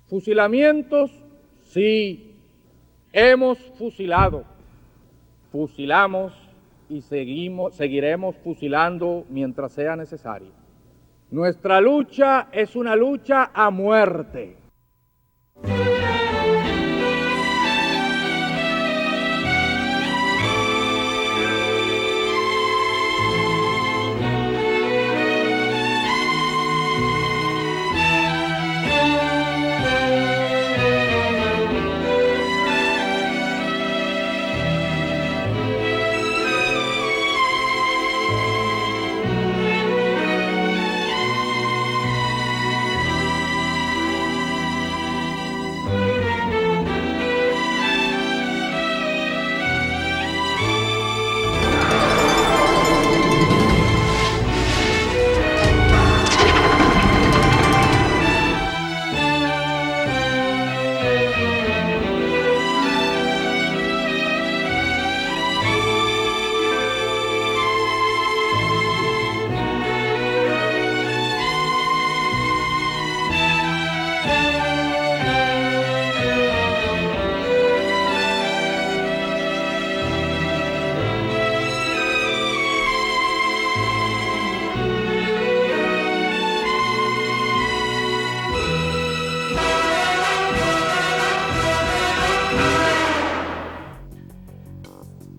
Fusilamientos, sí, hemos fusilado, fusilamos y seguiremos fusilando mientras sea necesario. Nuestra lucha es una lucha a muerte.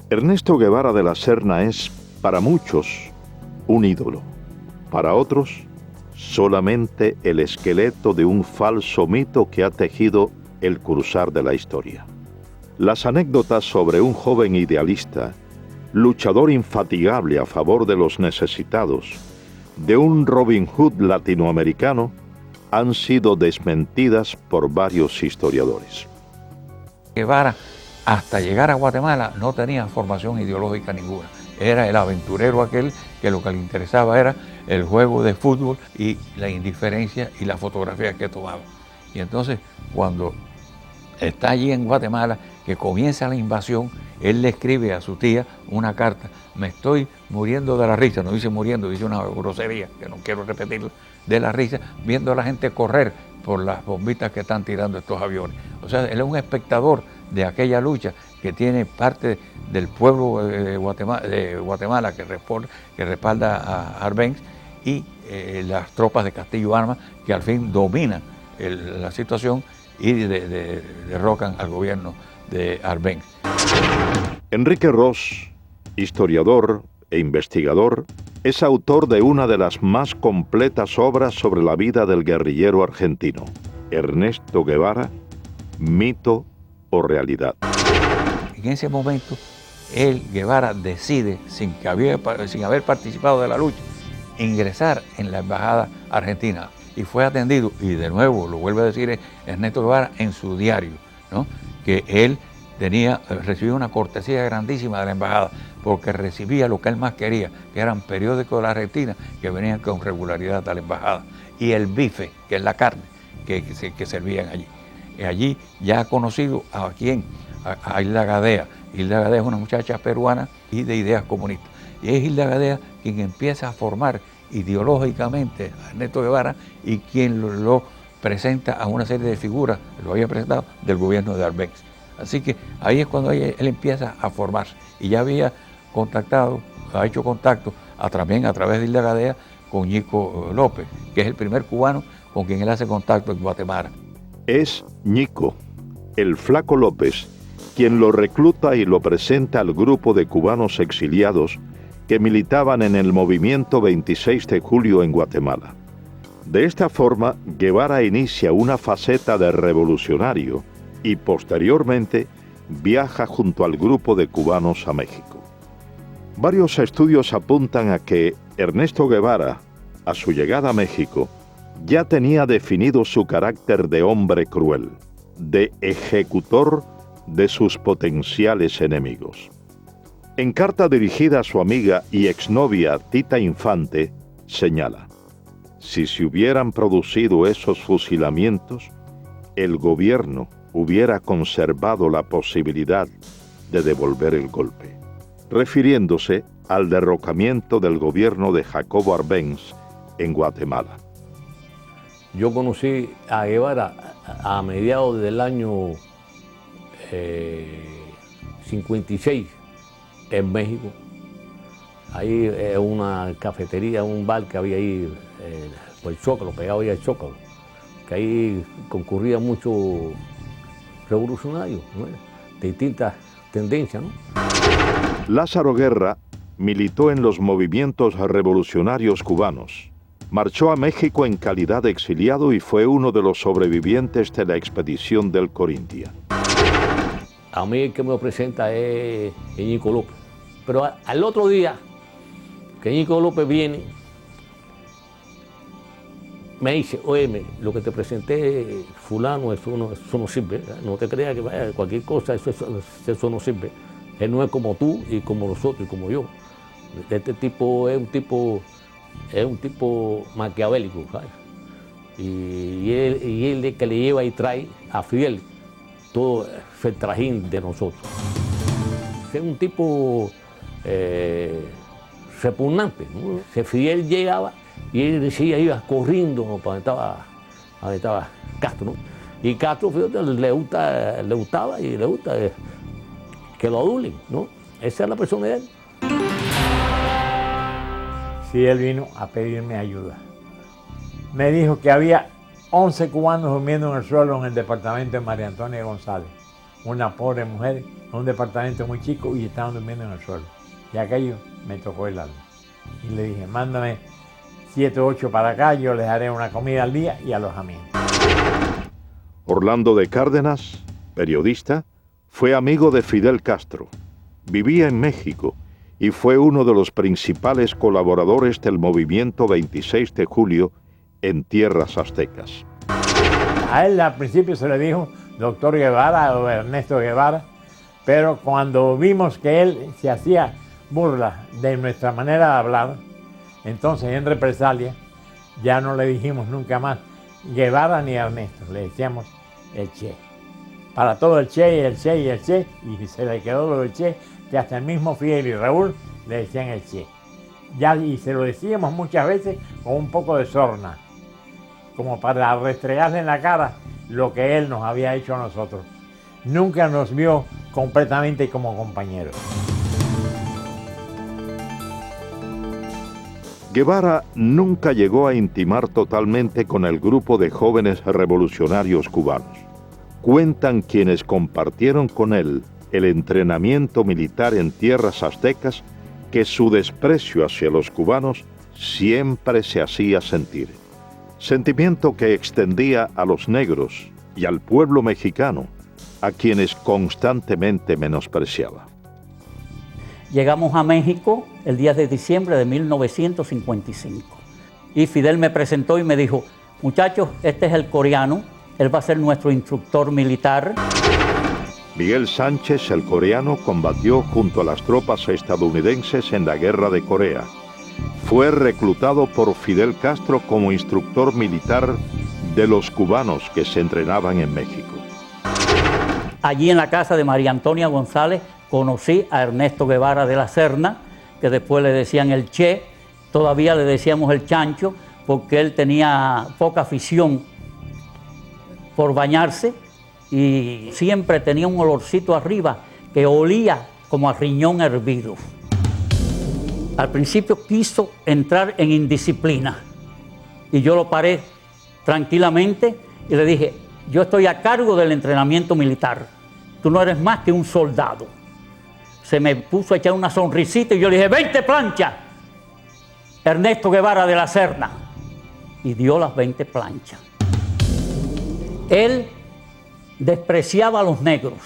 Ernesto Guevara de la Serna es, para muchos, un ídolo. Para otros, solamente el esqueleto de un falso mito que ha tejido el cruzar de la historia. Las anécdotas sobre un joven idealista, luchador infatigable a favor de los necesitados, de un Robin Hood latinoamericano, han sido desmentidas por varios historiadores. Guevara, hasta llegar a Guatemala, no tenía formación ideológica ninguna. Era el aventurero aquel que lo que le interesaba era el juego de fútbol y la indiferencia y la fotografía que tomaba. Y entonces, cuando está allí en Guatemala, que comienza la invasión, él le escribe a su tía una carta: me estoy muriendo de la risa, no dice muriendo, dice una grosería, que no quiero repetirlo, de la risa, viendo a la gente correr por las bombitas que están tirando estos aviones. O sea, él es un espectador de aquella lucha que tiene parte del pueblo de Guatemala que respalda a Arbenz y las tropas de Castillo Armas que al fin dominan la situación y derrocan al gobierno de Arbenz. Enrique Ros, historiador e investigador, es autor de una de las más completas obras sobre la vida del guerrillero argentino, Ernesto Guevara, mito o realidad. En ese momento, Guevara decide, sin haber participado de la lucha, ingresar en la embajada argentina y fue atendido, y de nuevo lo vuelve a decir Ernesto Guevara en su diario, ¿no?, que él recibió una cortesía grandísima de la embajada porque recibía lo que él más quería, que eran periódicos de la Argentina que venían con regularidad a la embajada, y el bife, que es la carne que servían allí. Y allí ya ha conocido a Hilda Gadea. Hilda Gadea es una muchacha peruana y de ideas comunistas. Y es Hilda Gadea quien empieza a formar ideológicamente a Ernesto Guevara y quien lo presenta a una serie de figuras, lo había presentado, del gobierno de Arbenz. Así que ahí es cuando él empieza a formarse. Y ya había ha hecho contacto también a través de Hilda Gadea con Ñico López, que es el primer cubano con quien él hace contacto en Guatemala. Es Ñico, el Flaco López, quien lo recluta y lo presenta al grupo de cubanos exiliados que militaban en el movimiento 26 de julio en Guatemala. De esta forma, Guevara inicia una faceta de revolucionario y posteriormente viaja junto al grupo de cubanos a México. Varios estudios apuntan a que Ernesto Guevara, a su llegada a México, ya tenía definido su carácter de hombre cruel, de ejecutor de sus potenciales enemigos. En carta dirigida a su amiga y exnovia Tita Infante, señala: si se hubieran producido esos fusilamientos, el gobierno hubiera conservado la posibilidad de devolver el golpe, refiriéndose al derrocamiento del gobierno de Jacobo Arbenz en Guatemala. Yo conocí a Guevara a mediados del año 56 en México. Ahí una cafetería, un bar que había ahí por el Zócalo, pegado ahí al Zócalo, que ahí concurría mucho revolucionarios, ¿no? De distintas tendencias, ¿no? Lázaro Guerra militó en los movimientos revolucionarios cubanos. Marchó a México en calidad de exiliado y fue uno de los sobrevivientes de la expedición del Corintia. A mí el que me lo presenta es Ñico López. Pero al otro día que Ñico López viene, me dice, oye, lo que te presenté, fulano, eso no sirve, ¿verdad? No te creas que vaya cualquier cosa, eso no sirve. Él no es como tú y como nosotros y como yo. Este tipo es un tipo maquiavélico, ¿sabes? Y él es el que le lleva y trae a Fidel todo el trajín de nosotros. Es un tipo repugnante, ¿no? Fidel llegaba y él decía, iba corriendo para donde estaba Castro, ¿no? Y Castro, fíjate, le gustaba y le gusta que lo adulen, ¿no? Esa es la persona de él. Sí, él vino a pedirme ayuda. Me dijo que había 11 cubanos durmiendo en el suelo en el departamento de María Antonia González. Una pobre mujer en un departamento muy chico y estaban durmiendo en el suelo. Y aquello me tocó el alma. Y le dije, mándame 7 o 8 para acá, yo les haré una comida al día y alojamiento. Orlando de Cárdenas, periodista, fue amigo de Fidel Castro. Vivía en México y fue uno de los principales colaboradores del movimiento 26 de julio en tierras aztecas. A él al principio se le dijo doctor Guevara o Ernesto Guevara, pero cuando vimos que él se hacía burla de nuestra manera de hablar, entonces en represalia ya no le dijimos nunca más Guevara ni Ernesto, le decíamos el Che. Para todo el Che y el Che y el Che, y se le quedó lo del Che, que hasta el mismo Fidel y Raúl le decían el Che. Ya, y se lo decíamos muchas veces con un poco de sorna, como para restregarle en la cara lo que él nos había hecho a nosotros. Nunca nos vio completamente como compañeros. Guevara nunca llegó a intimar totalmente con el grupo de jóvenes revolucionarios cubanos. Cuentan quienes compartieron con él el entrenamiento militar en tierras aztecas que su desprecio hacia los cubanos siempre se hacía sentir. Sentimiento que extendía a los negros y al pueblo mexicano, a quienes constantemente menospreciaba. Llegamos a México el 10 de diciembre de 1955 y Fidel me presentó y me dijo, muchachos, este es el coreano, él va a ser nuestro instructor militar. Miguel Sánchez, el coreano, combatió junto a las tropas estadounidenses en la Guerra de Corea. Fue reclutado por Fidel Castro como instructor militar de los cubanos que se entrenaban en México. Allí en la casa de María Antonia González conocí a Ernesto Guevara de la Serna, que después le decían el Che, todavía le decíamos el Chancho, porque él tenía poca afición por bañarse y siempre tenía un olorcito arriba que olía como a riñón hervido. Al principio quiso entrar en indisciplina y yo lo paré tranquilamente y le dije, yo estoy a cargo del entrenamiento militar, tú no eres más que un soldado. Se me puso a echar una sonrisita y yo le dije, 20 planchas, Ernesto Guevara de la Serna, y dio las 20 planchas. Él despreciaba a los negros.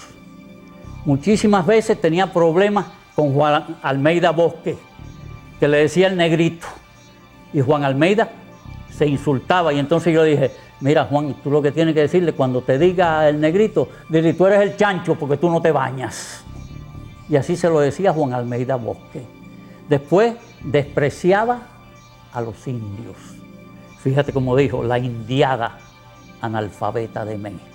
Muchísimas veces tenía problemas con Juan Almeida Bosque, que le decía el negrito. Y Juan Almeida se insultaba. Y entonces yo dije, mira Juan, tú lo que tienes que decirle cuando te diga el negrito, dile, tú eres el chancho porque tú no te bañas. Y así se lo decía Juan Almeida Bosque. Después despreciaba a los indios. Fíjate cómo dijo, la indiada analfabeta de México.